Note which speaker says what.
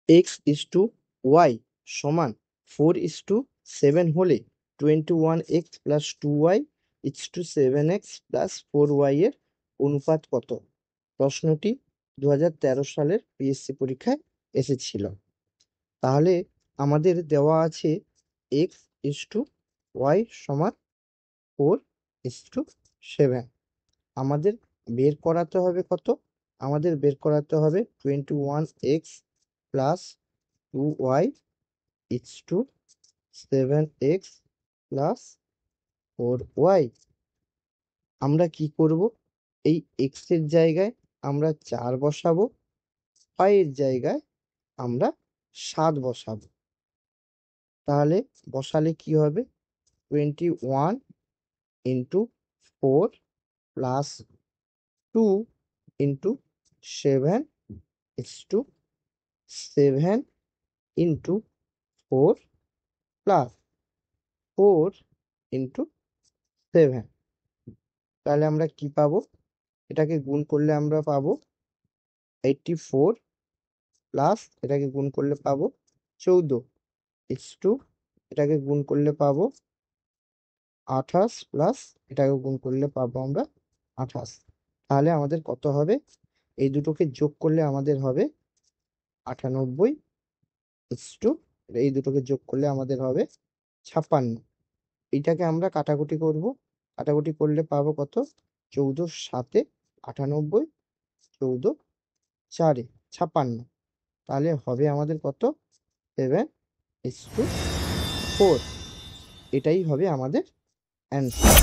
Speaker 1: X is to Y সমান 4:7 হলে 21x plus 2y is to 7x plus 4y এর অনুপাত কত? প্রশ্নটি 2013 সালের পিএসসি পরীক্ষায় এসেছিল। তাহলে আমাদের দেওয়া আছে এক্স ইস টু ওয়াই সমান 4:7। আমাদের বের করাতে হবে কত? আমাদের বের করাতে হবে 21x plus 2y is to 7x plus 4y। আমরা কি করব? এই x এর জায়গায় আমরা 4 বসাবো, y এর জায়গায় আমরা 7 বসাবো। তাহলে বসালে কি হবে? 21 into 4 plus 2 into 7 is to 7 into 4 plus 4 into 7। তাহলে আমরা কি পাবো? এটাকে গুণ করলে আমরা পাবো 84 প্লাস এটাকে গুণ করলে পাবো 14 ইস টু এটাকে গুণ করলে পাবো 28 প্লাস এটাকে গুণ করলে পাবো আমরা 28। তাহলে আমাদের কত হবে? এই দুটোকে যোগ করলে আমাদের হবে 98 ইস টু এই দুটোকে যোগ করলে আমাদের হবে 56। এইটাকে আমরা কাটাকুটি করব। কাটাকুটি করলে পাবো কত? 14 7 98, 14 4 56। তাহলে হবে আমাদের কত? 7:4। এটাই হবে আমাদের অ্যান্সার।